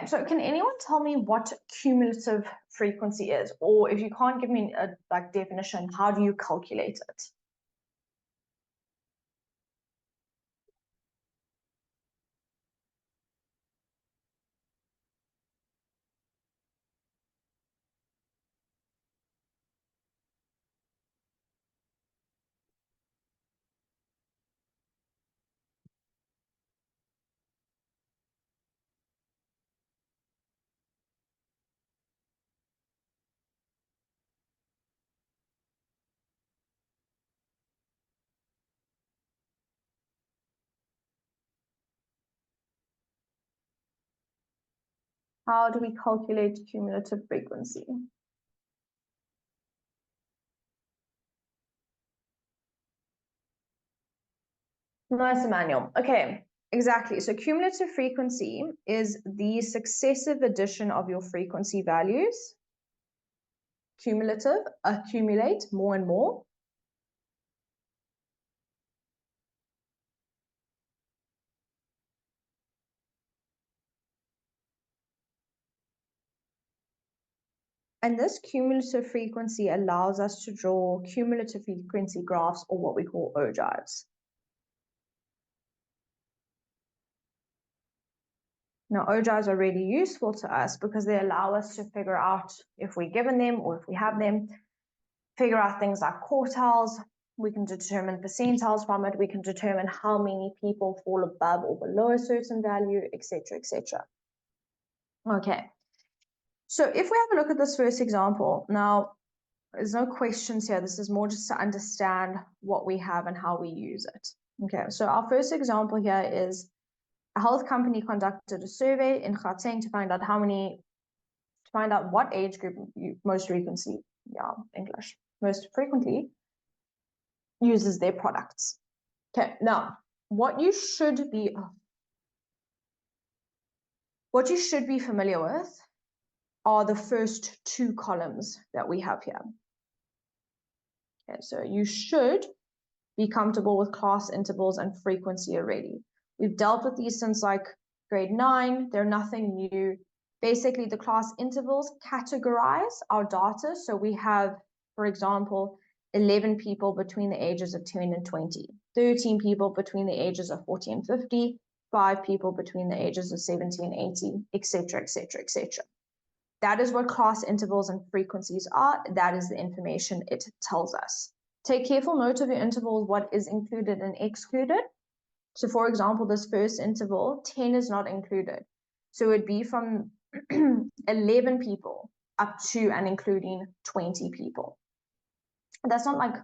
Okay, so can anyone tell me what cumulative frequency is? Or if you can't give me a definition, how do you calculate it? How do we calculate cumulative frequency? Nice, Emmanuel. Okay, exactly. So cumulative frequency is the successive addition of your frequency values. Cumulative, accumulate more and more. And this cumulative frequency allows us to draw cumulative frequency graphs, or what we call ogives. Now, ogives are really useful to us because they allow us to figure out if we're given them or if we have them, figure out things like quartiles. We can determine percentiles from it. We can determine how many people fall above or below a certain value, etc., etc. Okay. So if we have a look at this first example, now there's no questions here. This is more just to understand what we have and how we use it. Okay, so our first example here is a health company conducted a survey in Gauteng to find out what age group most frequently uses their products. Okay, now what you should be familiar with are the first two columns that we have here. Okay, so you should be comfortable with class intervals and frequency already. We've dealt with these since like grade 9. They're nothing new. Basically, the class intervals categorize our data. So we have, for example, 11 people between the ages of 10 and 20, 13 people between the ages of 40 and 50, 5 people between the ages of 70 and 80, etc., etc., etc. That is what class intervals and frequencies are. That is the information it tells us. Take careful note of your intervals, what is included and excluded. So for example, this first interval, 10 is not included. So it'd be from 11 people up to and including 20 people. That's not like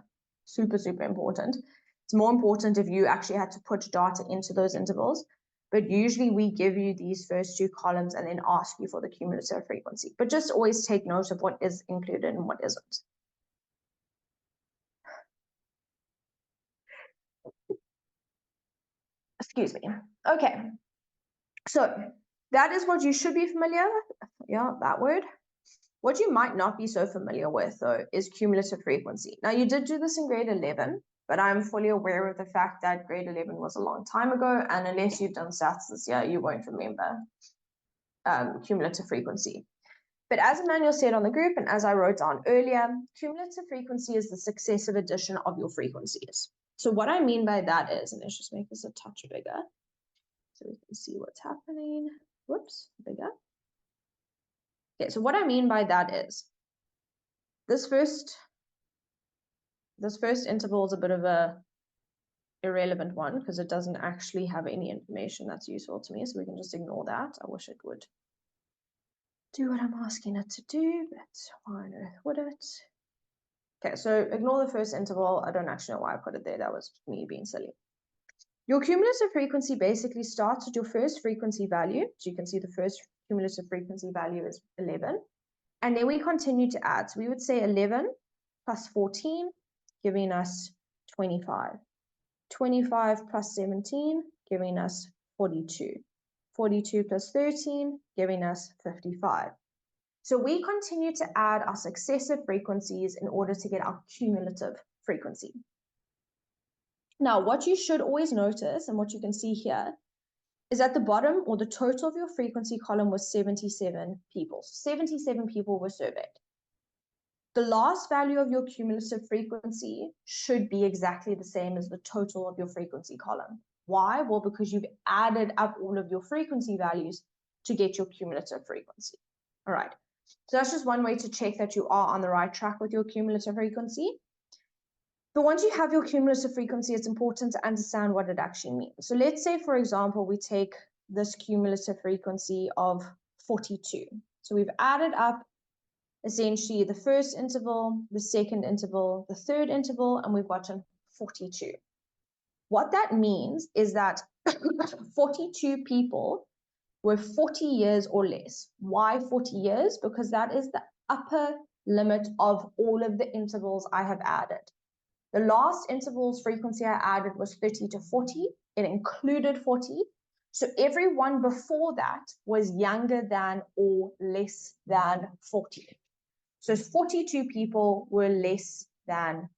super, super important. It's more important if you actually had to put data into those intervals. But usually we give you these first two columns and then ask you for the cumulative frequency. But just always take note of what is included and what isn't. Excuse me. Okay. So that is what you should be familiar with. Yeah, that word. What you might not be so familiar with, though, is cumulative frequency. Now, you did do this in grade 11, but I'm fully aware of the fact that grade 11 was a long time ago, and unless you've done stats this year, you won't remember cumulative frequency. But as Emmanuel said on the group, and as I wrote down earlier, cumulative frequency is the successive addition of your frequencies. So what I mean by that is, and let's just make this a touch bigger so we can see what's happening. Whoops, bigger. Okay, so what I mean by that is this first interval is a bit of a irrelevant one because it doesn't actually have any information that's useful to me, so we can just ignore that. I wish it would do what I'm asking it to do, but why on earth would it? Okay, so ignore the first interval. I don't actually know why I put it there. That was me being silly. Your cumulative frequency basically starts at your first frequency value. So you can see the first cumulative frequency value is 11. And then we continue to add. So we would say 11 plus 14, giving us 25. 25 plus 17, giving us 42. 42 plus 13, giving us 55. So we continue to add our successive frequencies in order to get our cumulative frequency. Now, what you should always notice, and what you can see here, is at the bottom, or the total of your frequency column was 77 people. 77 people were surveyed. The last value of your cumulative frequency should be exactly the same as the total of your frequency column. Why? Well, because you've added up all of your frequency values to get your cumulative frequency. All right. So that's just one way to check that you are on the right track with your cumulative frequency. But once you have your cumulative frequency, it's important to understand what it actually means. So let's say, for example, we take this cumulative frequency of 42. So we've added up essentially the first interval, the second interval, the third interval, and we've gotten 42. What that means is that 42 people were 40 years or less. Why 40 years? Because that is the upper limit of all of the intervals I have added. The last interval's frequency I added was 30 to 40. It included 40. So everyone before that was younger than or less than 40. So 42 people were less than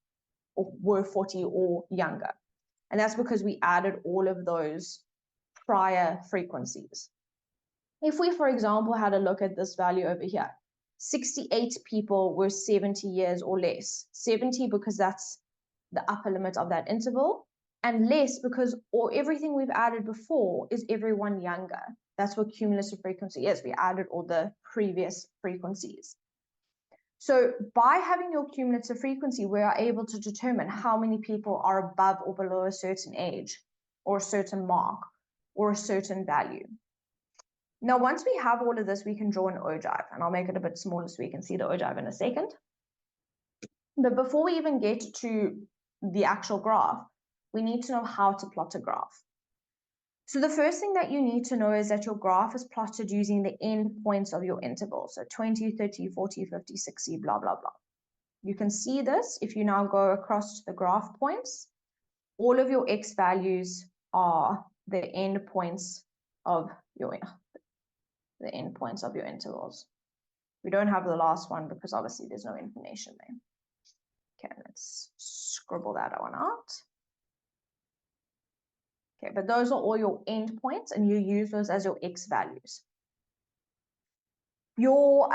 or were 40 or younger. And that's because we added all of those prior frequencies. If we, for example, had a look at this value over here, 68 people were 70 years or less. 70 because that's the upper limit of that interval, and less because everything we've added before is everyone younger. That's what cumulative frequency is. We added all the previous frequencies. So by having your cumulative frequency, we are able to determine how many people are above or below a certain age, or a certain mark, or a certain value. Now, once we have all of this, we can draw an ogive, and I'll make it a bit smaller so we can see the ogive in a second. But before we even get to the actual graph, we need to know how to plot a graph. So the first thing that you need to know is that your graph is plotted using the end points of your interval. So 20, 30, 40, 50, 60, blah, blah, blah. You can see this if you now go across to the graph points. All of your x values are the end points of your intervals. We don't have the last one because obviously there's no information there. Okay, let's scribble that one out. Okay, but those are all your endpoints, and you use those as your x values. Your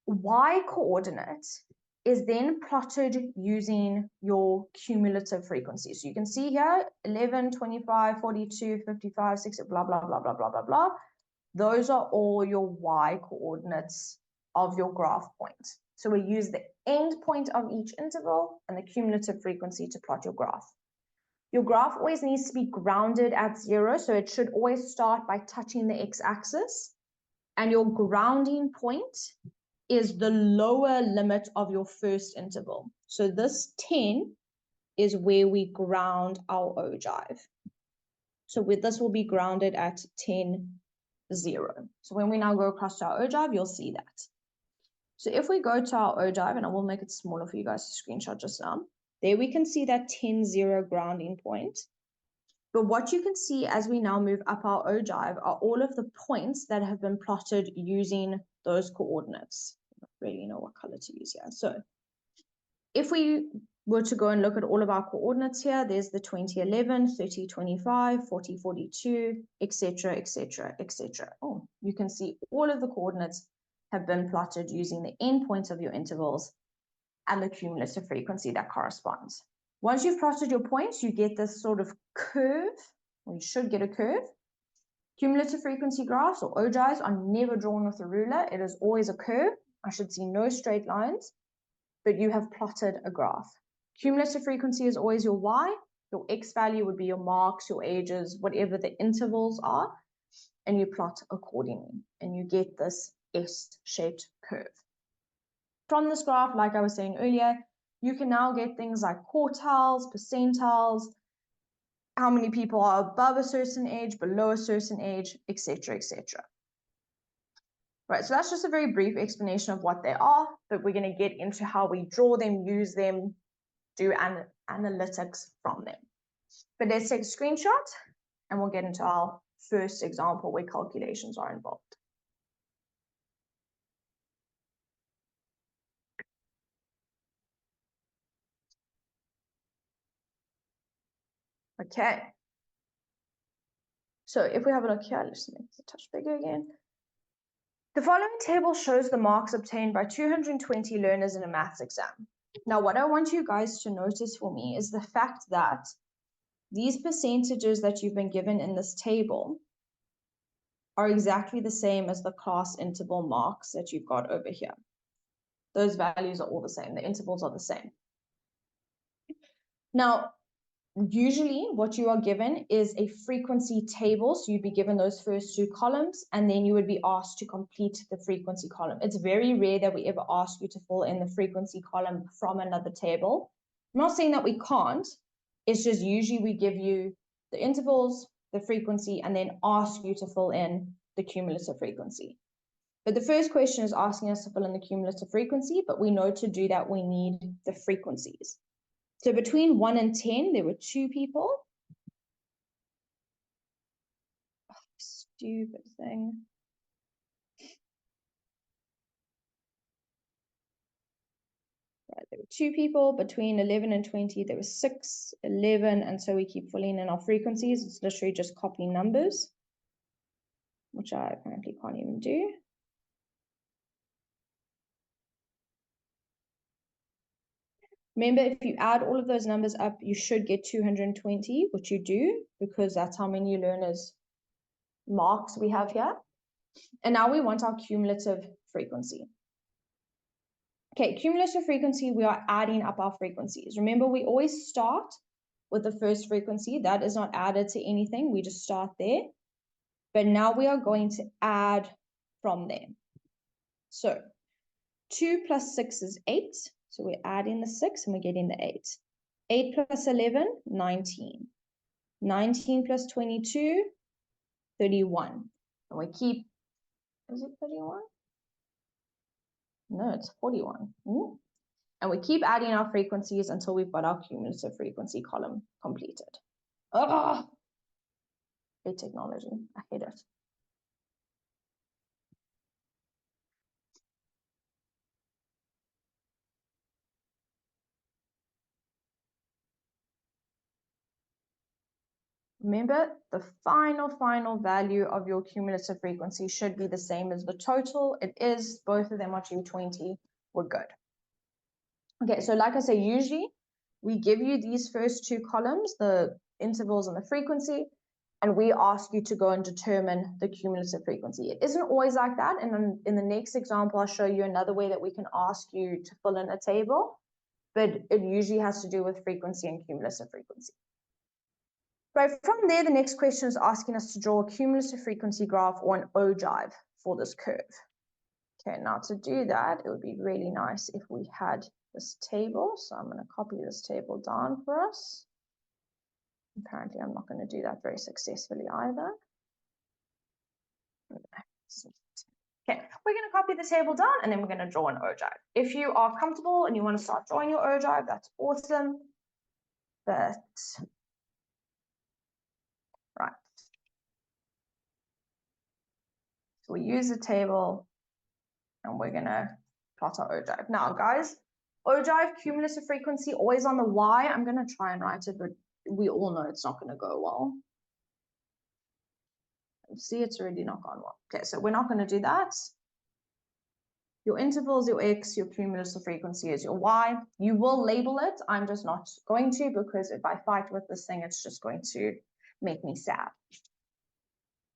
y coordinate is then plotted using your cumulative frequency. So you can see here 11, 25, 42, 55, 60, blah, blah, blah, blah, blah, blah, blah. Those are all your y coordinates of your graph point. So we use the end point of each interval and the cumulative frequency to plot your graph. Your graph always needs to be grounded at 0, so it should always start by touching the x-axis. And your grounding point is the lower limit of your first interval. So this 10 is where we ground our ogive. So this will be grounded at 10, 0. So when we now go across to our ogive, you'll see that. So if we go to our ogive, and I will make it smaller for you guys to screenshot just now, there we can see that 10, 0 grounding point. But what you can see as we now move up our ogive are all of the points that have been plotted using those coordinates. I don't really know what color to use here. So if we were to go and look at all of our coordinates here, there's the 20, 11, 30, 25, 40, 42, etc., etc., etc. Oh, you can see all of the coordinates have been plotted using the endpoints of your intervals and the cumulative frequency that corresponds. Once you've plotted your points, you get this sort of curve, or you should get a curve. Cumulative frequency graphs or ogives are never drawn with a ruler. It is always a curve. I should see no straight lines, but you have plotted a graph. Cumulative frequency is always your y. Your x value would be your marks, your ages, whatever the intervals are, and you plot accordingly, and you get this S-shaped curve. From this graph, like I was saying earlier, you can now get things like quartiles, percentiles, how many people are above a certain age, below a certain age, etc., etc. Right, so that's just a very brief explanation of what they are, but we're going to get into how we draw them, use them, do analytics from them. But let's take a screenshot, and we'll get into our first example where calculations are involved. Okay. So if we have a look here, let's make this a touch bigger again. The following table shows the marks obtained by 220 learners in a maths exam. Now, what I want you guys to notice for me is the fact that these percentages that you've been given in this table are exactly the same as the class interval marks that you've got over here. Those values are all the same. The intervals are the same. Now, usually what you are given is a frequency table. So you'd be given those first two columns, and then you would be asked to complete the frequency column. It's very rare that we ever ask you to fill in the frequency column from another table. I'm not saying that we can't. It's just usually we give you the intervals, the frequency, and then ask you to fill in the cumulative frequency. But the first question is asking us to fill in the cumulative frequency, but we know to do that we need the frequencies. So between 1 and 10, there were 2 people. Oh, stupid thing. Right, there were 2 people. Between 11 and 20, there were 6, 11, and so we keep filling in our frequencies. It's literally just copying numbers, which I apparently can't even do. Remember, if you add all of those numbers up, you should get 220, which you do, because that's how many learners marks we have here. And now we want our cumulative frequency. Okay, cumulative frequency, we are adding up our frequencies. Remember, we always start with the first frequency. That is not added to anything. We just start there. But now we are going to add from there. So 2 plus 6 is 8. So we're adding the 6 and we're getting the 8. 8 plus 11, 19. 19 plus 22, 31. And we keep, is it 31? No, it's 41. Ooh. And we keep adding our frequencies until we've got our cumulative frequency column completed. Oh, hate technology. I hate it. Remember, the final value of your cumulative frequency should be the same as the total. It is, both of them are 220. We're good. Okay, so like I say, usually we give you these first 2 columns, the intervals and the frequency, and we ask you to go and determine the cumulative frequency. It isn't always like that, and then in the next example, I'll show you another way that we can ask you to fill in a table, but it usually has to do with frequency and cumulative frequency. Right, from there, the next question is asking us to draw a cumulative frequency graph or an ogive for this curve. Okay, now to do that, it would be really nice if we had this table. So I'm going to copy this table down for us. Apparently, I'm not going to do that very successfully either. Okay, we're going to copy the table down and then we're going to draw an ogive. If you are comfortable and you want to start drawing your ogive, that's awesome. But, right. So we use the table and we're going to plot our ogive. Now, guys, ogive, cumulative frequency, always on the Y. I'm going to try and write it, but we all know it's not going to go well. See, it's already not gone well. Okay, so we're not going to do that. Your interval is your X, your cumulative frequency is your Y. You will label it. I'm just not going to, because if I fight with this thing, it's just going to make me sad.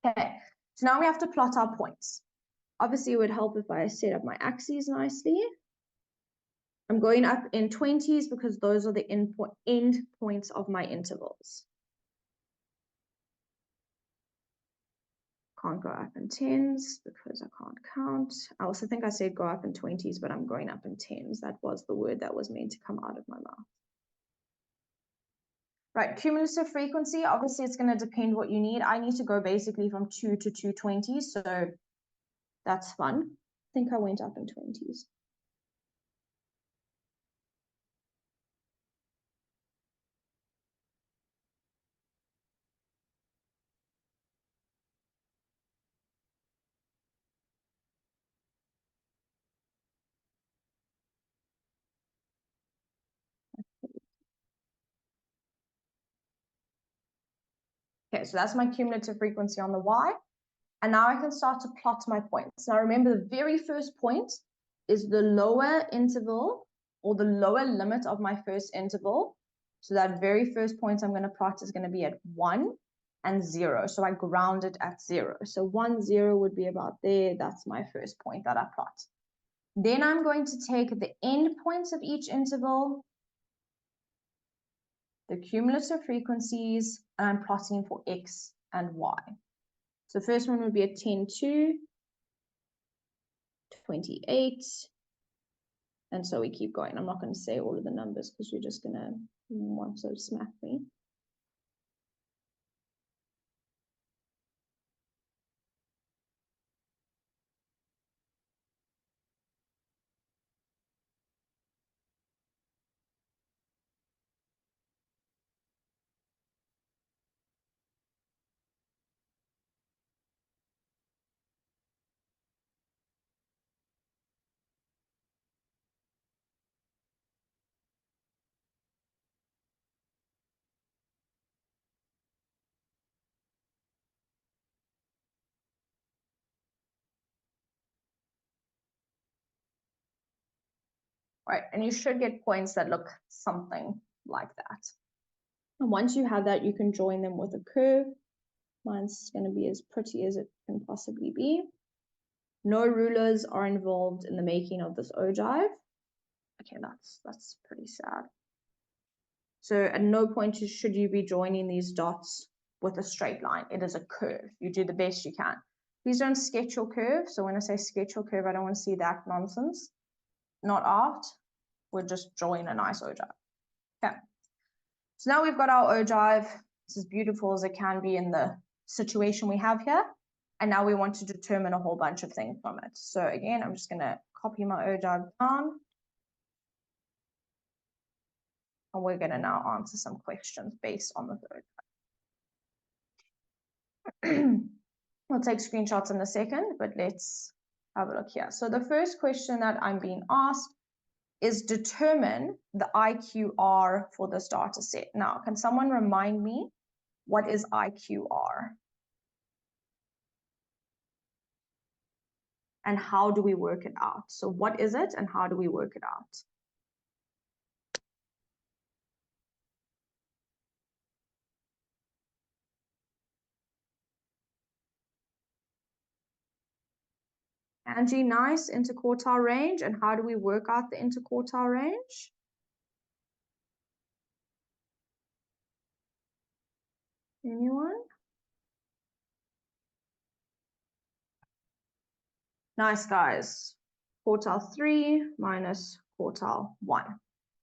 Okay, so now we have to plot our points. Obviously, it would help if I set up my axes nicely. I'm going up in 20s because those are the end points of my intervals. Can't go up in 10s because I can't count. I also think I said go up in 20s, but I'm going up in 10s. That was the word that was meant to come out of my mouth. Right, cumulative frequency, obviously it's going to depend what you need. I need to go basically from 2 to 220, so that's fun. I think I went up in 20s. Okay, so that's my cumulative frequency on the y. And now I can start to plot my points. Now remember, the very first point is the lower interval or the lower limit of my first interval. So that very first point I'm going to plot is going to be at 1 and 0. So I ground it at 0. So 1, 0 would be about there. That's my first point that I plot. Then I'm going to take the end points of each interval, the cumulative frequencies, and I'm plotting for x and y. So the first one would be at 10, 2, 28, and so we keep going. I'm not going to say all of the numbers because you're just going to want to smack me. Right, and you should get points that look something like that. And once you have that, you can join them with a curve. Mine's going to be as pretty as it can possibly be. No rulers are involved in the making of this ogive. Okay, that's pretty sad. So at no point should you be joining these dots with a straight line. It is a curve. You do the best you can. Please don't sketch your curve. So when I say sketch your curve, I don't want to see that nonsense. Not art. We'll just join a nice ogive. Okay. So now we've got our ogive. It's as beautiful as it can be in the situation we have here. And now we want to determine a whole bunch of things from it. So again, I'm just going to copy my ogive down. And we're going to now answer some questions based on the ogive. We'll take screenshots in a second, but let's have a look here. So the first question that I'm being asked is determine the IQR for this data set. Now, can someone remind me what is IQR? And how do we work it out? So what is it and how do we work it out? Angie, nice, interquartile range. And how do we work out the interquartile range? Anyone? Nice, guys. Quartile 3 minus quartile 1.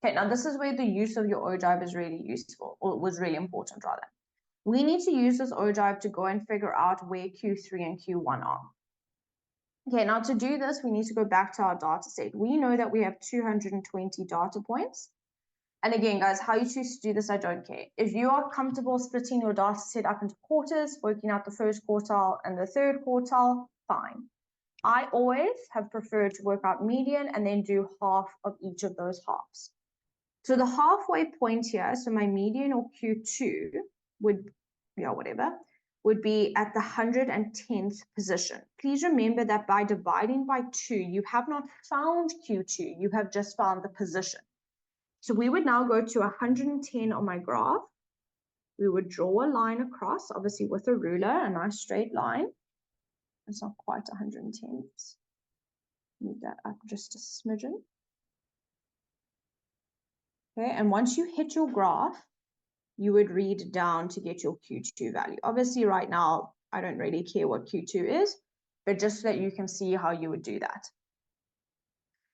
Okay, now this is where the use of your ogive is really useful, or was really important rather. We need to use this ogive to go and figure out where Q3 and Q1 are. Okay, now to do this, we need to go back to our data set. We know that we have 220 data points. And again, guys, how you choose to do this, I don't care. If you are comfortable splitting your data set up into quarters, working out the first quartile and the third quartile, fine. I always have preferred to work out median and then do half of each of those halves. So the halfway point here, so my median or Q2 would, would be at the 110th position. Please remember that by dividing by 2, you have not found Q2, you have just found the position. So we would now go to 110 on my graph. We would draw a line across, obviously with a ruler, a nice straight line. It's not quite 110. Move that up just a smidgen. Okay, and once you hit your graph, you would read down to get your Q2 value. Obviously, right now, I don't really care what Q2 is, but just so that you can see how you would do that.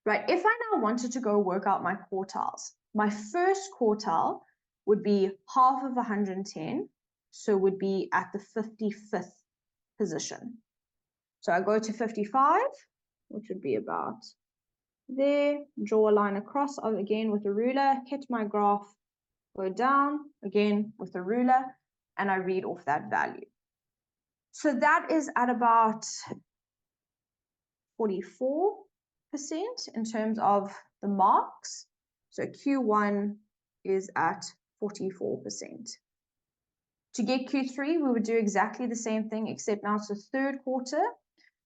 Right, if I now wanted to go work out my quartiles, my first quartile would be half of 110, so would be at the 55th position. So I go to 55, which would be about there, draw a line across again with a ruler, hit my graph, go down again with a ruler, and I read off that value. So that is at about 44% in terms of the marks. So Q1 is at 44%. To get Q3, we would do exactly the same thing, except now it's the third quarter.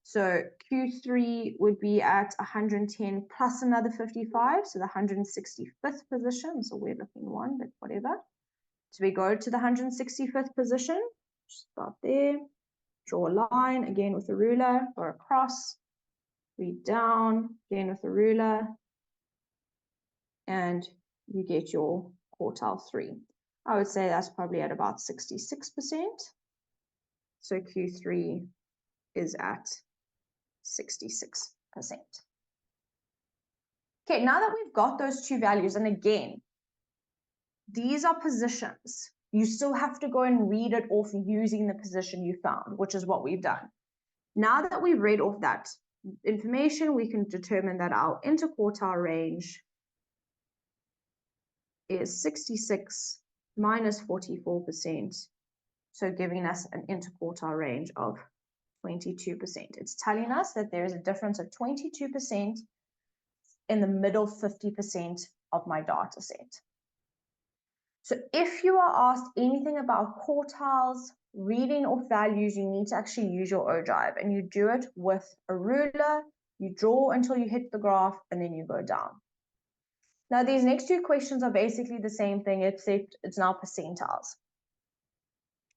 So Q3 would be at 110 plus another 55, so the 165th position. So we're looking one, but whatever. So we go to the 165th position, start there, draw a line, again with a ruler, or across, read down, again with a ruler, and you get your quartile 3. I would say that's probably at about 66%. So Q3 is at 66%. Okay, now that we've got those two values, and again, these are positions. You still have to go and read it off using the position you found, which is what we've done. Now that we've read off that information, we can determine that our interquartile range is 66 minus 44%, so giving us an interquartile range of 22%. It's telling us that there is a difference of 22% in the middle 50% of my data set. So if you are asked anything about quartiles, reading off values, you need to actually use your ogive, and you do it with a ruler. You draw until you hit the graph, and then you go down. Now, these next two questions are basically the same thing, except it's now percentiles.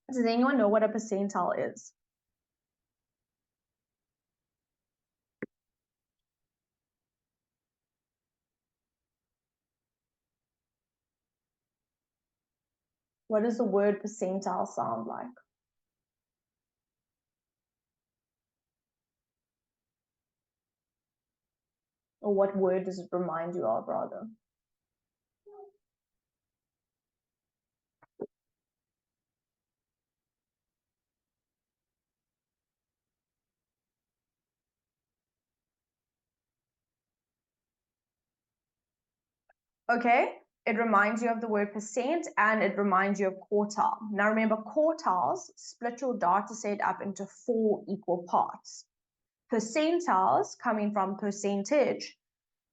Does anyone know what a percentile is? What does the word percentile sound like? Or what word does it remind you of, rather? Okay, it reminds you of the word percent, and it reminds you of quartile. Now remember, quartiles split your data set up into 4 equal parts. Percentiles, coming from percentage,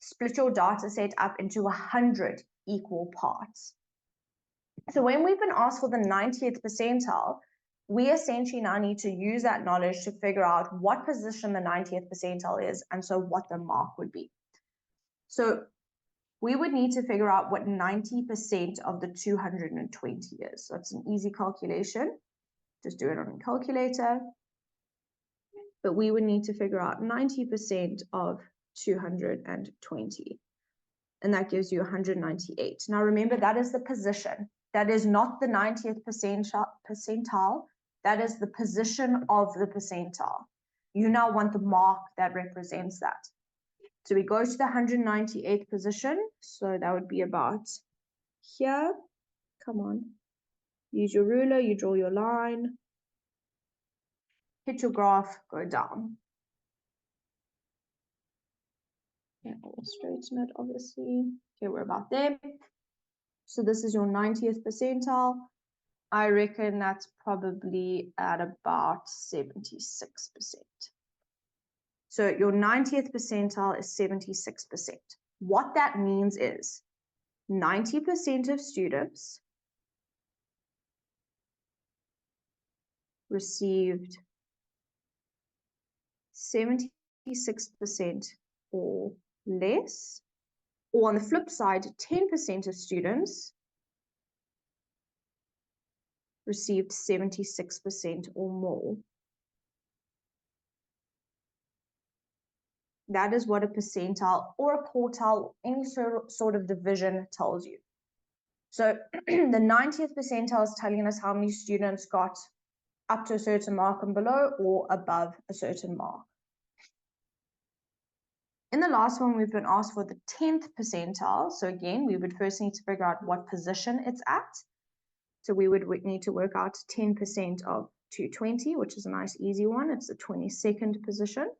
split your data set up into 100 equal parts. So when we've been asked for the 90th percentile, we essentially now need to use that knowledge to figure out what position the 90th percentile is, and so what the mark would be. So we would need to figure out what 90% of the 220 is. So it's an easy calculation. Just do it on a calculator. But we would need to figure out 90% of 220. And that gives you 198. Now remember, that is the position. That is not the 90th percentile. That is the position of the percentile. You now want the mark that represents that. So we go to the 198th position. So that would be about here. Come on. Use your ruler, you draw your line. Hit your graph, go down. Yeah, I'll straighten it, obviously. Okay, we're about there. So this is your 90th percentile. I reckon that's probably at about 76%. So your 90th percentile is 76%. What that means is 90% of students received 76% or less, or on the flip side, 10% of students received 76% or more. That is what a percentile or a quartile, any sort of division tells you. So the 90th percentile is telling us how many students got up to a certain mark and below, or above a certain mark. In the last one, we've been asked for the 10th percentile. So again, we would first need to figure out what position it's at. So we would need to work out 10% of 220, which is a nice easy one. It's the 22nd position.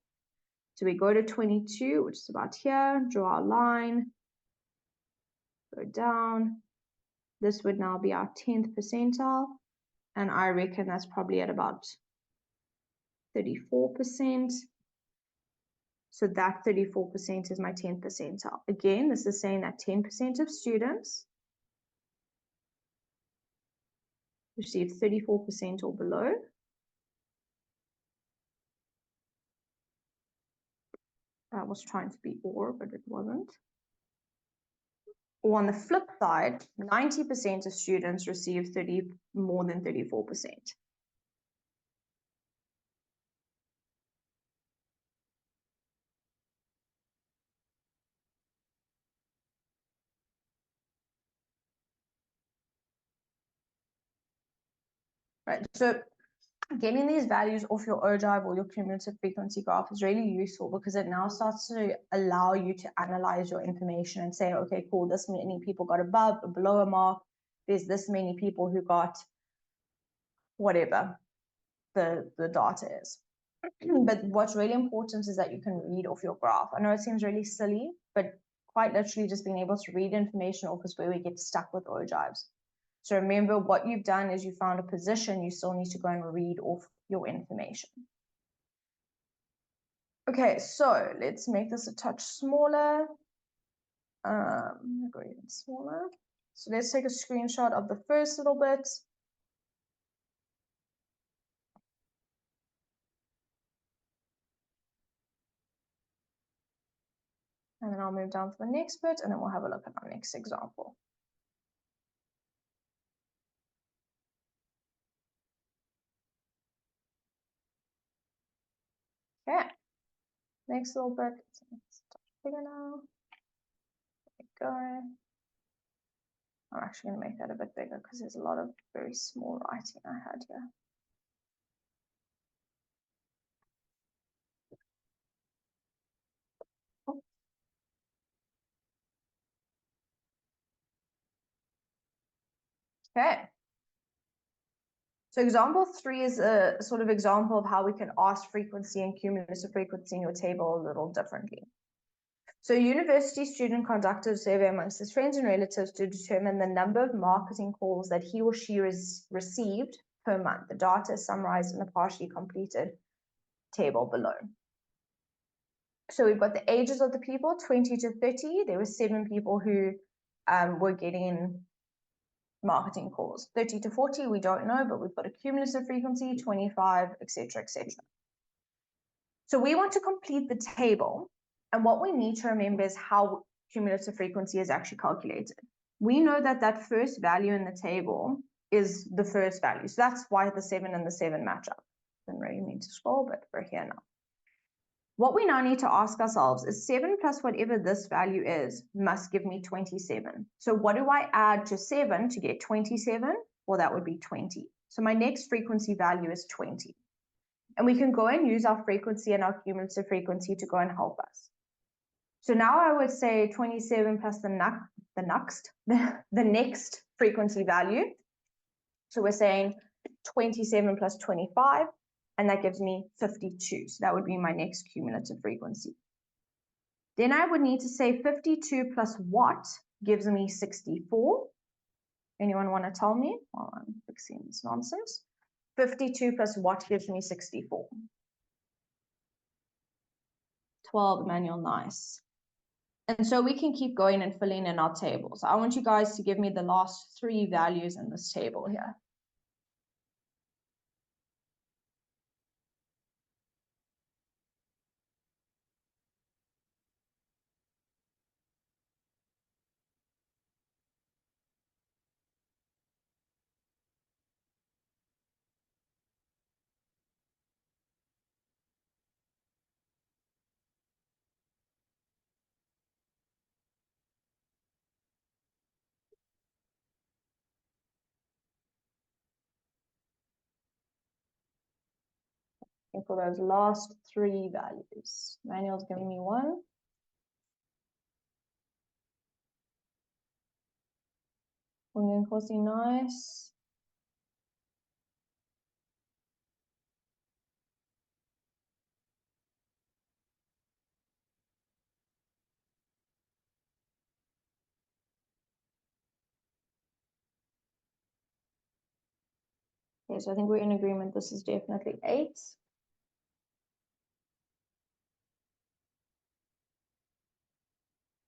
So we go to 22, which is about here, draw a line, go down. This would now be our 10th percentile. And I reckon that's probably at about 34%. So that 34% is my 10th percentile. Again, this is saying that 10% of students received 34% or below. I was trying to be or, but it wasn't. Or on the flip side, 90% of students received more than 34%. Right, so getting these values off your ogive or your cumulative frequency graph is really useful because it now starts to allow you to analyze your information and say, okay, cool, this many people got above or below a mark. There's this many people who got whatever the data is. But what's really important is that you can read off your graph. I know it seems really silly, but quite literally just being able to read information off is where we get stuck with ogives. So remember, what you've done is you found a position, you still need to go and read off your information. Okay, so let's make this a touch smaller. Go even smaller. So let's take a screenshot of the first little bit. And then I'll move down to the next bit, and then we'll have a look at our next example. Okay, next little bit. It's bigger now. There we go. I'm actually going to make that a bit bigger because there's a lot of very small writing I had here. Okay. So example 3 is a sort of example of how we can ask frequency and cumulative frequency in your table a little differently. So a university student conducted a survey amongst his friends and relatives to determine the number of marketing calls that he or she received per month. The data is summarized in a partially completed table below. So we've got the ages of the people, 20 to 30. There were 7 people who were getting marketing calls. 30 to 40, we don't know, but we've got a cumulative frequency, 25, etc., etc. So we want to complete the table, and what we need to remember is how cumulative frequency is actually calculated. We know that that first value in the table is the first value, so that's why the 7 and the 7 match up. Didn't really mean to scroll, but we're here now. What we now need to ask ourselves is 7 plus whatever this value is must give me 27. So what do I add to 7 to get 27? Well, that would be 20. So my next frequency value is 20. And we can go and use our frequency and our cumulative frequency to go and help us. So now I would say 27 plus the next frequency value. So we're saying 27 plus 25. And that gives me 52. So that would be my next cumulative frequency. Then I would need to say 52 plus what gives me 64. Anyone want to tell me while I'm fixing this nonsense? 52 plus what gives me 64? 12, Emmanuel, nice. And so we can keep going and filling in our tables. I want you guys to give me the last 3 values in this table here. And for those last 3 values, Manuel's giving me 1. Onion Cosi, nice. Okay, so I think we're in agreement. This is definitely 8.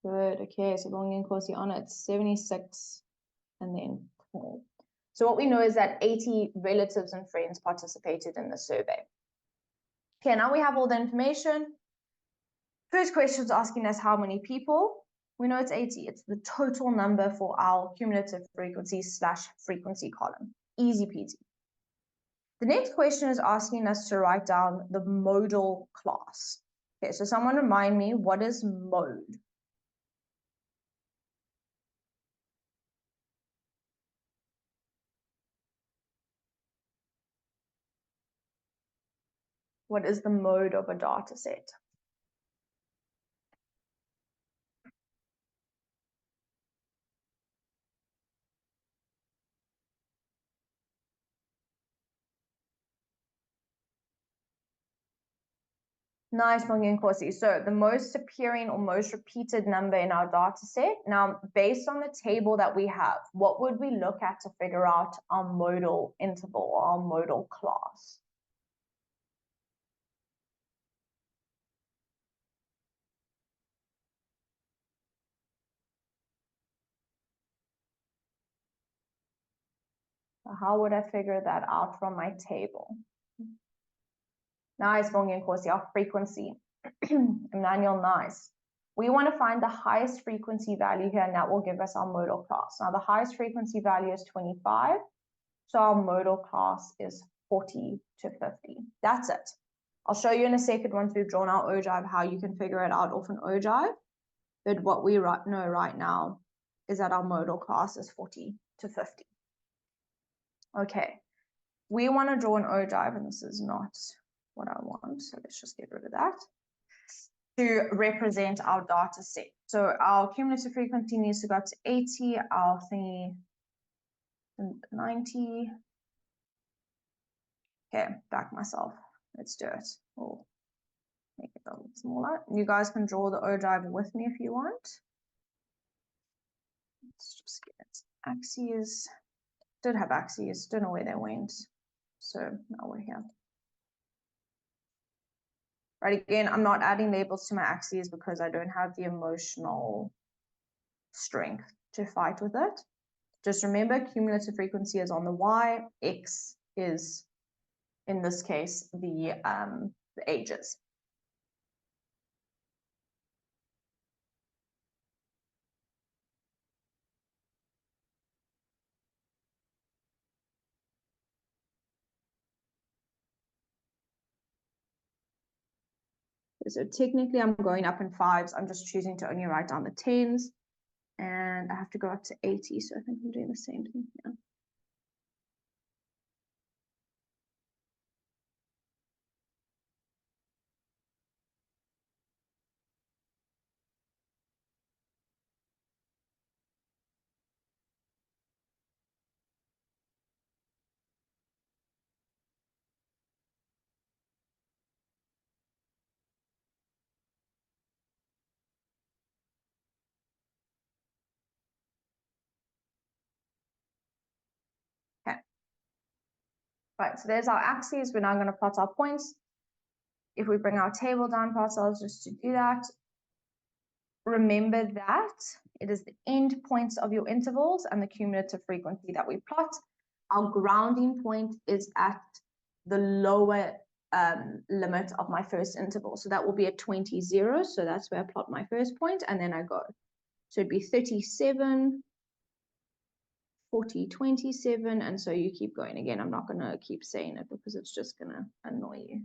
Good. Okay, so Onion Cosi on it, 76, and then 12. So what we know is that 80 relatives and friends participated in the survey. Okay, now we have all the information. First question is asking us how many people. We know it's 80. It's the total number for our cumulative frequency / frequency column. Easy peasy. The next question is asking us to write down the modal class. Okay, so someone remind me, what is mode? What is the mode of a data set? Nice, Mongi and Corsi. So the most appearing or most repeated number in our data set. Now, based on the table that we have, what would we look at to figure out our modal interval or our modal class? How would I figure that out from my table? Nice, Mongi and Corsi, our frequency. Emmanuel, nice. We want to find the highest frequency value here, and that will give us our modal class. Now, the highest frequency value is 25, so our modal class is 40 to 50. That's it. I'll show you in a second once we've drawn our ogive how you can figure it out off an ogive. But what we know right now is that our modal class is 40 to 50. Okay, we want to draw an ogive, and this is not what I want, so let's just get rid of that, to represent our data set. So our cumulative frequency needs to go up to 80, our thingy 90. Okay, back myself. Let's do it. We'll make it a little smaller. You guys can draw the ogive with me if you want. Let's just get axes. Did have axes, don't know where they went. So now we're here. Right, again, I'm not adding labels to my axes because I don't have the emotional strength to fight with it. Just remember, cumulative frequency is on the y, x is, in this case, the ages. So technically I'm going up in 5s. I'm just choosing to only write down the 10s. And I have to go up to 80. So I think I'm doing the same thing here. Okay. Right, so there's our axes. We're now going to plot our points. If we bring our table down past ourselves just to do that, remember that it is the end points of your intervals and the cumulative frequency that we plot. Our grounding point is at the lower limit of my first interval. So that will be at 20, 0. So that's where I plot my first point, and then I go. So it'd be 37, 40, 27, and so you keep going. Again, I'm not going to keep saying it because it's just going to annoy you.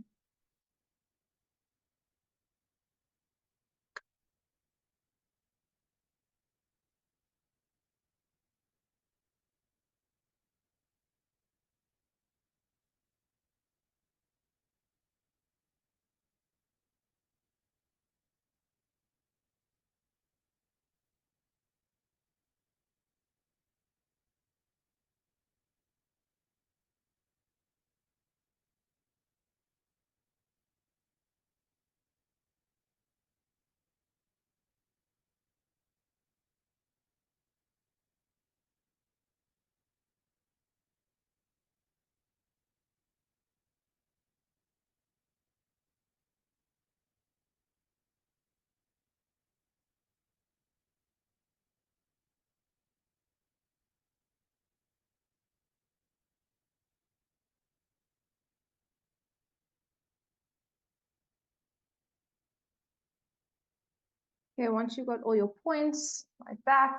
Okay, once you've got all your points like that,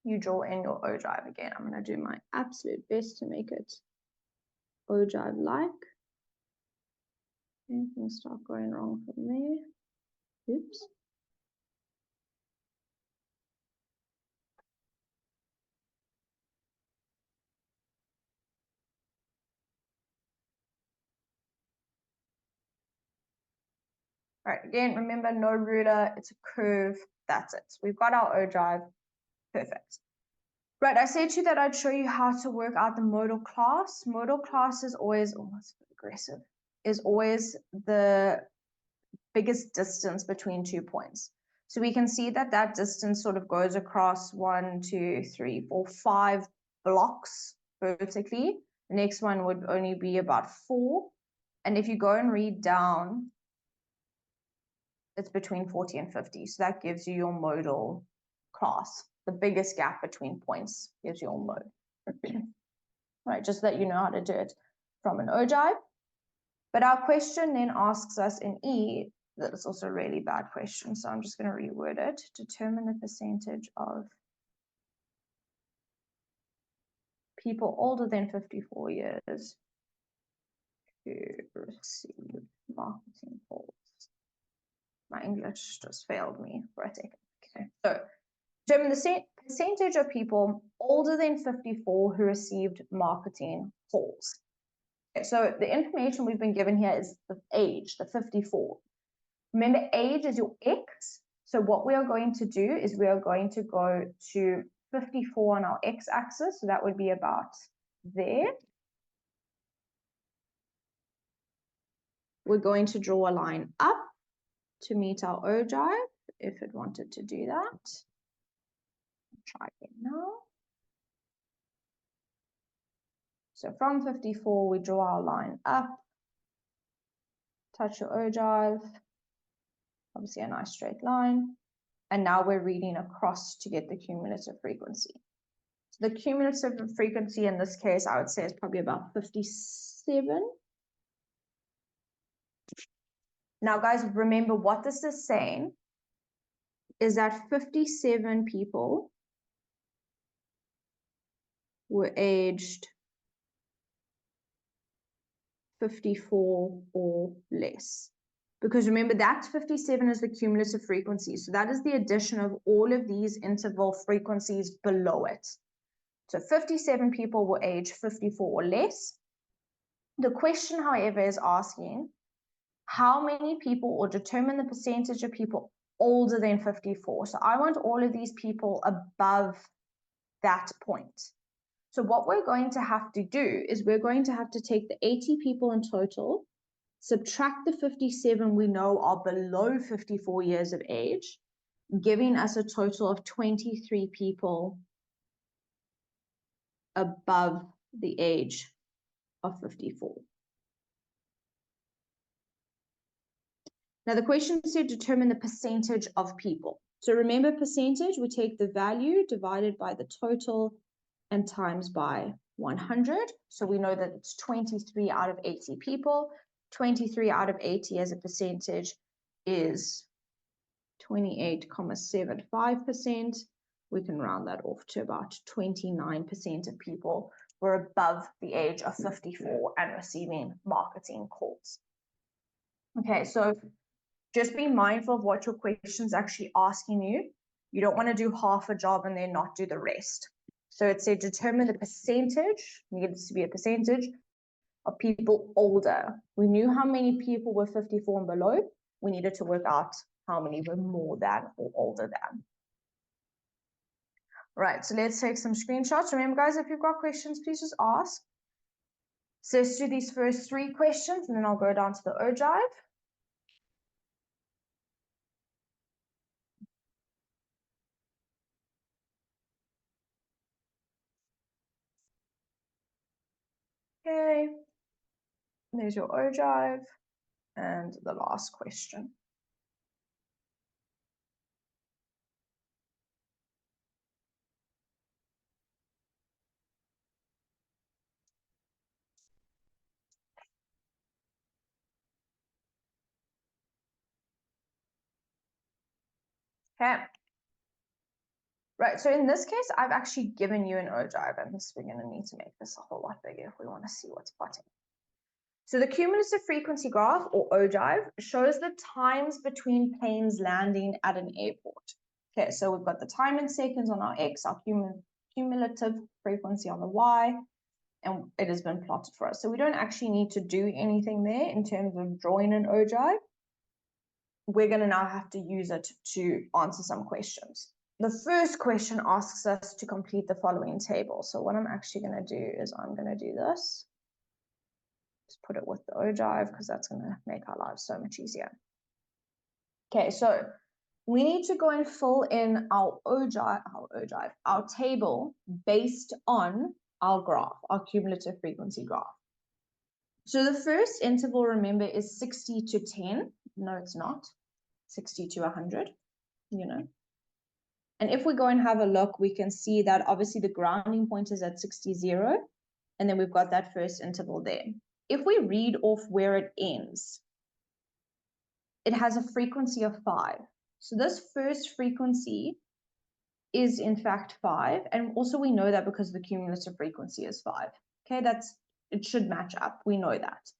you draw in your ogive again. I'm going to do my absolute best to make it ogive-like. Okay, things start going wrong from there. Oops. All right, again, remember, no ruler, it's a curve, that's it. We've got our ogive, perfect. Right, I said to you that I'd show you how to work out the modal class. Modal class is always, oh, that's aggressive, is always the biggest distance between 2 points. So we can see that that distance sort of goes across 1, 2, 3, 4, 5 blocks vertically. The next one would only be about 4. And if you go and read down, it's between 40 and 50. So that gives you your modal class. The biggest gap between points gives you your mode. Right, just that you know how to do it from an ogive. But our question then asks us in E, that is also a really bad question, so I'm just going to reword it. Determine the percentage of people older than 54 years who receive marketing calls. My English just failed me for a second. Okay, so determine the percentage of people older than 54 who received marketing calls. Okay, so the information we've been given here is the age, the 54. Remember, age is your X. So what we are going to do is we are going to go to 54 on our X axis. So that would be about there. We're going to draw a line up to meet our ogive if it wanted to do that. Try again now. So from 54, we draw our line up, touch your ogive, obviously a nice straight line. And now we're reading across to get the cumulative frequency. So the cumulative frequency in this case, I would say, is probably about 57. Now, guys, remember what this is saying is that 57 people were aged 54 or less. Because remember, that 57 is the cumulative frequency. So that is the addition of all of these interval frequencies below it. So 57 people were aged 54 or less. The question, however, is asking how many people, or determine the percentage of people older than 54. So I want all of these people above that point. So what we're going to have to do is we're going to have to take the 80 people in total, subtract the 57 we know are below 54 years of age, giving us a total of 23 people above the age of 54. Now the question said determine the percentage of people. So remember, percentage, we take the value divided by the total and times by 100. So we know that it's 23 out of 80 people. 23 out of 80 as a percentage is 28.75%. We can round that off to about 29% of people were above the age of 54 and receiving marketing calls. Okay, so just be mindful of what your question's actually asking you. You don't want to do half a job and then not do the rest. So it said determine the percentage, needs to be a percentage, of people older. We knew how many people were 54 and below. We needed to work out how many were more than or older than. Right, so let's take some screenshots. Remember, guys, if you've got questions, please just ask. So let's do these first 3 questions, and then I'll go down to the ogive. Okay, there's your ogive and the last question. Okay. Right, so in this case, I've actually given you an ogive, and we're going to need to make this a whole lot bigger if we want to see what's plotting. So the cumulative frequency graph, or ogive, shows the times between planes landing at an airport. Okay, so we've got the time in seconds on our x, our cumulative frequency on the y, and it has been plotted for us. So we don't actually need to do anything there in terms of drawing an ogive. We're going to now have to use it to answer some questions. The first question asks us to complete the following table. So what I'm actually going to do is I'm going to do this. Just put it with the ogive because that's going to make our lives so much easier. Okay, so we need to go and fill in our table based on our graph, our cumulative frequency graph. So the first interval, remember, is 60 to 10. No, it's not. 60 to 100, you know. And if we go and have a look, we can see that obviously the grounding point is at 60, 0, and then we've got that first interval there. If we read off where it ends, it has a frequency of 5. So this first frequency is in fact 5, and also we know that because the cumulative frequency is 5. Okay, it should match up. We know that.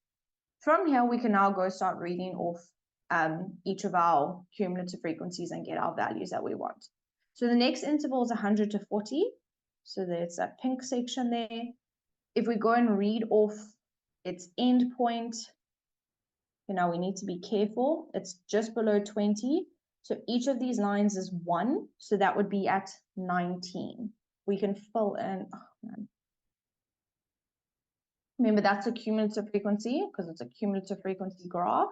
From here, we can now go start reading off each of our cumulative frequencies and get our values that we want. So the next interval is 100 to 40. So there's that pink section there. If we go and read off its end point, you know, we need to be careful. It's just below 20. So each of these lines is 1. So that would be at 19. We can fill in, oh man. Remember, that's a cumulative frequency because it's a cumulative frequency graph,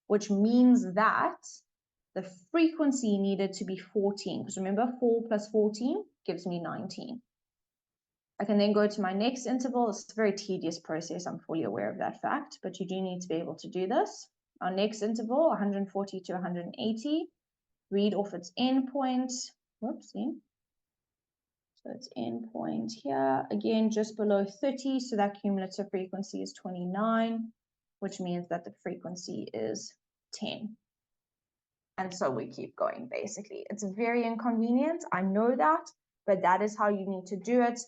which means that the frequency needed to be 14. Because remember, 4 plus 14 gives me 19. I can then go to my next interval. It's a very tedious process. I'm fully aware of that fact, but you do need to be able to do this. Our next interval, 140 to 180. Read off its endpoint. Whoopsie. So its endpoint here, again, just below 30. So that cumulative frequency is 29, which means that the frequency is 10. And so we keep going, basically. It's very inconvenient. I know that, but that is how you need to do it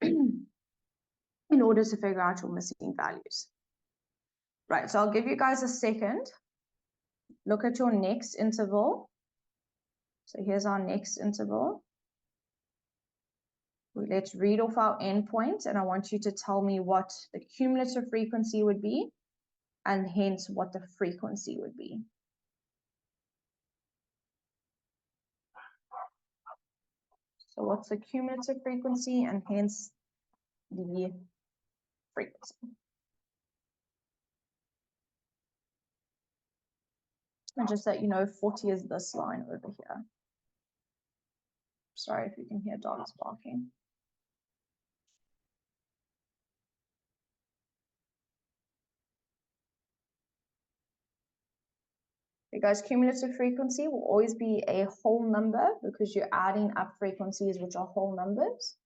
in order to figure out your missing values. Right, so I'll give you guys a second. Look at your next interval. So here's our next interval. Let's read off our endpoint, and I want you to tell me what the cumulative frequency would be, and hence what the frequency would be. So what's the cumulative frequency, and hence the frequency. And just that you know, 40 is this line over here. Sorry if you can hear dogs barking. Because cumulative frequency will always be a whole number because you're adding up frequencies which are whole numbers.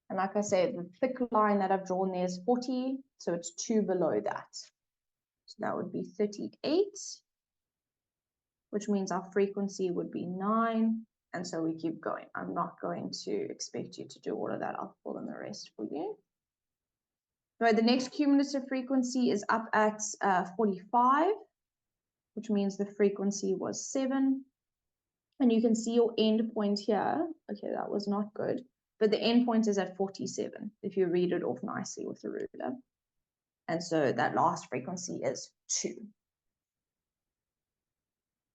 And like I said, the thick line that I've drawn there is 40, so it's 2 below that. So that would be 38, which means our frequency would be 9, and so we keep going. I'm not going to expect you to do all of that. I'll fill in the rest for you. Right, the next cumulative frequency is up at 45, which means the frequency was 7. And you can see your end point here. Okay, that was not good. But the end point is at 47, if you read it off nicely with the ruler. And so that last frequency is 2.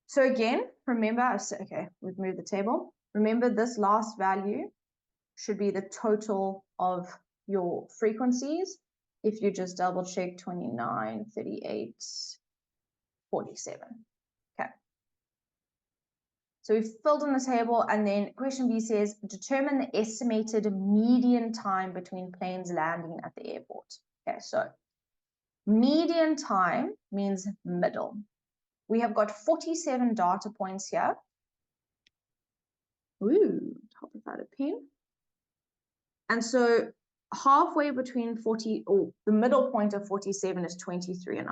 So again, remember, okay, we've moved the table. Remember, this last value should be the total of your frequencies. If you just double check 29, 38, 47. Okay. So we've filled in the table, and then question B says, determine the estimated median time between planes landing at the airport. Okay, so median time means middle. We have got 47 data points here. Ooh, top without a pen. And so halfway between 40, or the middle point of 47 is 23.5.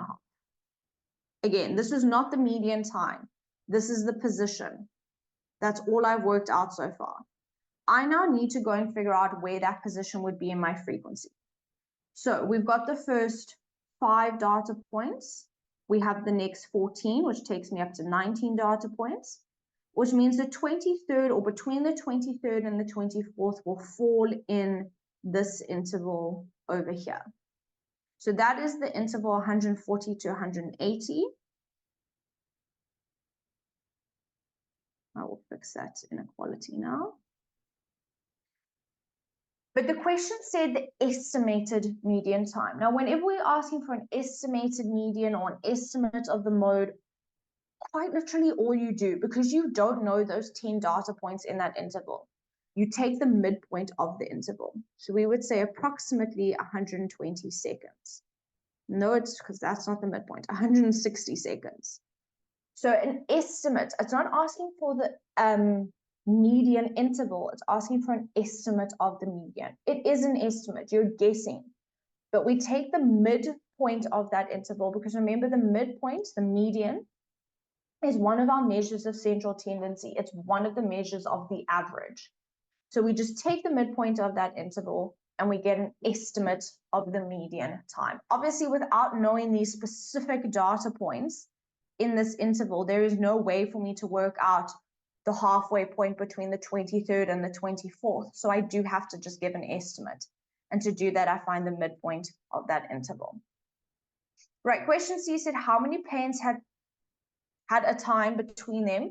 Again, this is not the median time. This is the position. That's all I've worked out so far. I now need to go and figure out where that position would be in my frequency. So we've got the first 5 data points. We have the next 14, which takes me up to 19 data points, which means the 23rd, or between the 23rd and the 24th, will fall in this interval over here. So that is the interval 140 to 180. I will fix that inequality now. But the question said the estimated median time. Now, whenever we're asking for an estimated median or an estimate of the mode, quite literally all you do, because you don't know those 10 data points in that interval, you take the midpoint of the interval. So we would say approximately 120 seconds. No, it's because that's not the midpoint, 160 seconds. So an estimate, it's not asking for the median interval, it's asking for an estimate of the median. It is an estimate, you're guessing, but we take the midpoint of that interval, because remember, the midpoint, the median, is one of our measures of central tendency. It's one of the measures of the average. So we just take the midpoint of that interval and we get an estimate of the median time. Obviously, without knowing these specific data points in this interval, there is no way for me to work out the halfway point between the 23rd and the 24th. So I do have to just give an estimate. And to do that, I find the midpoint of that interval. Right, question C said, how many planes had a time between them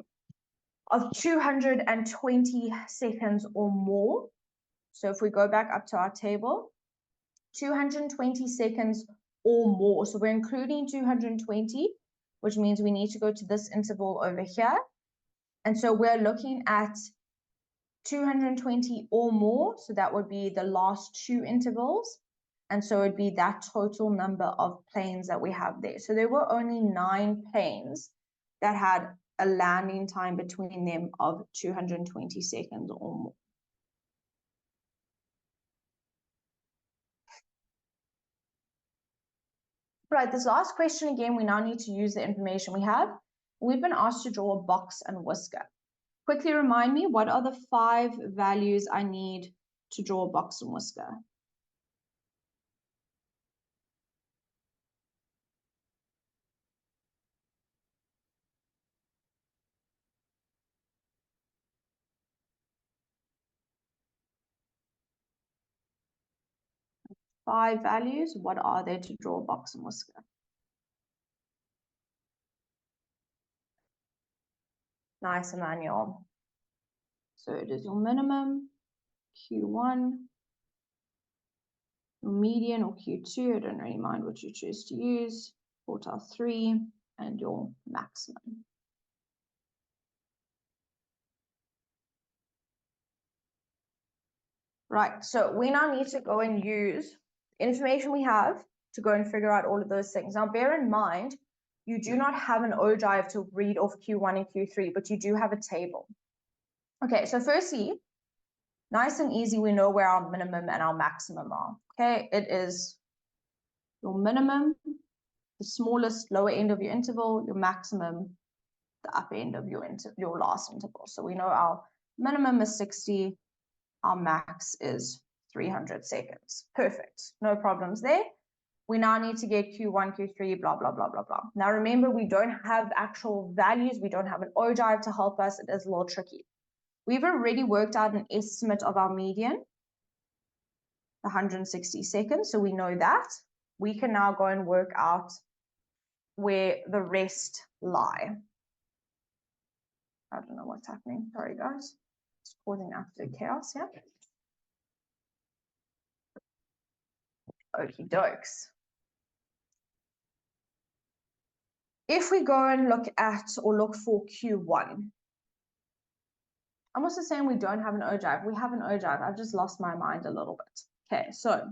of 220 seconds or more? So if we go back up to our table, 220 seconds or more. So we're including 220, which means we need to go to this interval over here. And so we're looking at 220 or more. So that would be the last 2 intervals. And so it'd be that total number of planes that we have there. So there were only 9 planes that had a landing time between them of 220 seconds or more. Right, this last question, again, we now need to use the information we have. We've been asked to draw a box and whisker. Quickly remind me, what are the 5 values I need to draw a box and whisker? Five values, what are they to draw a box and whisker? Nice, Emmanuel. So it is your minimum, Q1, your median or Q2, I don't really mind what you choose to use, quartile 3, and your maximum. Right, so we now need to go and use the information we have to go and figure out all of those things. Now, bear in mind, you do not have an ogive to read off Q1 and Q3, but you do have a table. Okay, so firstly, nice and easy, we know where our minimum and our maximum are. Okay, it is your minimum, the smallest lower end of your interval, your maximum, the upper end of your last interval. So we know our minimum is 60, our max is 300 seconds. Perfect, no problems there. We now need to get Q1, Q3, blah, blah, blah, blah, blah. Now remember, we don't have actual values. We don't have an ogive to help us. It is a little tricky. We've already worked out an estimate of our median, 160 seconds. So we know that. We can now go and work out where the rest lie. I don't know what's happening. Sorry, guys. It's causing absolute chaos here. Okie dokes. If we go and look at or look for Q1, I'm also saying we don't have an ogive. We have an ogive. I've just lost my mind a little bit. Okay, so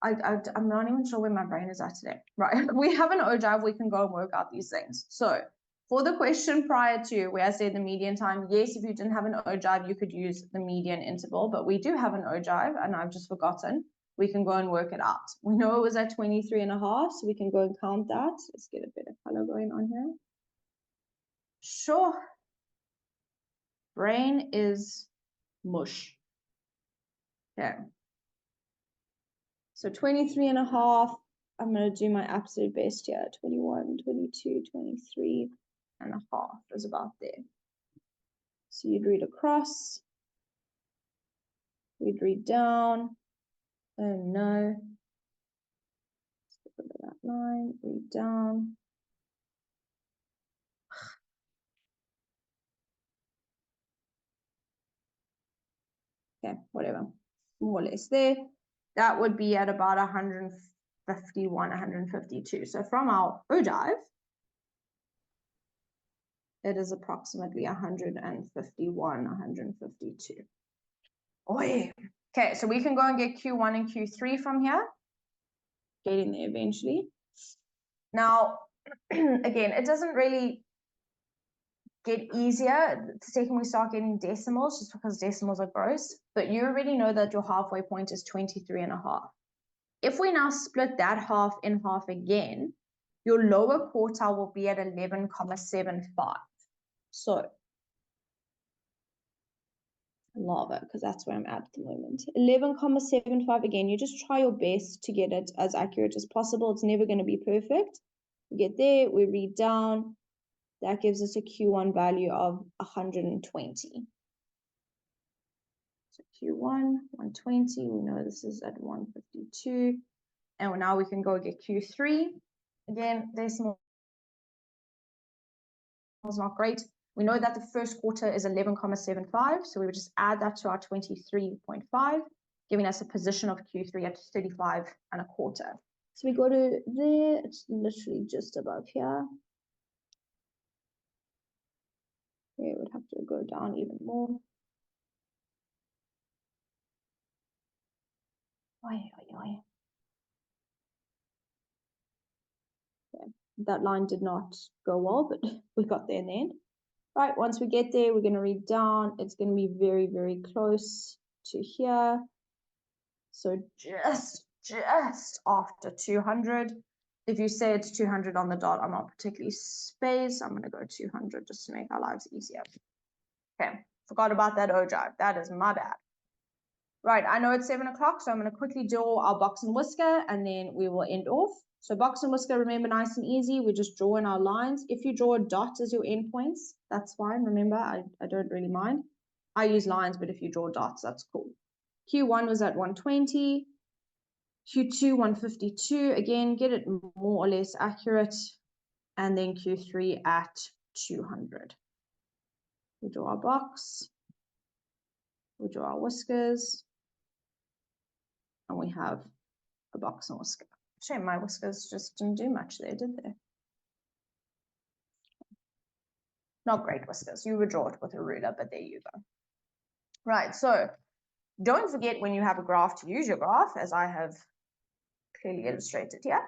I'm not even sure where my brain is at today. Right, we have an ogive. We can go and work out these things. So for the question prior to where I said the median time, yes, if you didn't have an ogive, you could use the median interval, but we do have an ogive, and I've just forgotten. we can go and work it out. We know it was at 23.5, so we can go and count that. Let's get a better color going on here. Sure. Brain is mush. Okay. So 23.5, I'm going to do my absolute best here. 21, 22, 23.5 is about there. So you'd read across. We'd read down. Oh no. Look at that line. Read down. Okay, whatever. More or less there. That would be at about 151, 152. So from our ogive, it is approximately 151, 152. Oh, yeah. Okay, so we can go and get Q1 and Q3 from here. Getting there eventually. Now, again, it doesn't really get easier the second we start getting decimals, just because decimals are gross. But you already know that your halfway point is 23.5. If we now split that half in half again, your lower quartile will be at 11.75. So, lava, because that's where I'm at the moment. 11.75 again, you just try your best to get it as accurate as possible. It's never going to be perfect. We get there, we read down. That gives us a Q1 value of 120. So Q1, 120, we know this is at 152. And now we can go get Q3. Again, decimal is not great. We know that the first quarter is 11.75, so we would just add that to our 23.5, giving us a position of Q3 at 35.25. So we go to there, it's literally just above here. We would have to go down even more. Okay. That line did not go well, but we got there in the end. Right, once we get there, we're going to read down. It's going to be very, very close to here. So just after 200. If you say it's 200 on the dot, I'm not particularly spaced. I'm going to go 200 just to make our lives easier. Okay, forgot about that ogive. That is my bad. Right, I know it's 7 o'clock, so I'm going to quickly draw our box and whisker, and then we will end off. So box and whisker, remember, nice and easy. We just draw in our lines. If you draw a dot as your endpoints, that's fine. Remember, I don't really mind. I use lines, but if you draw dots, that's cool. Q1 was at 120. Q2, 152. Again, get it more or less accurate. And then Q3 at 200. We draw our box. We draw our whiskers. And we have a box and whisker. Shame my whiskers just didn't do much there, did they? Not great whiskers. You would draw it with a ruler, but there you go. Right, so don't forget when you have a graph to use your graph, as I have clearly illustrated here.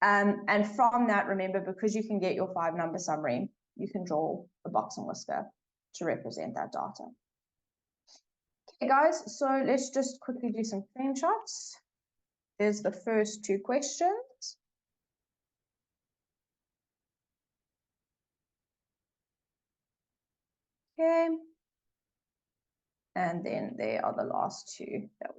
And from that, remember, because you can get your 5-number summary, you can draw a box and whisker to represent that data. Okay, guys, so let's just quickly do some screenshots. There's the first 2 questions. Okay. And then there are the last 2 that we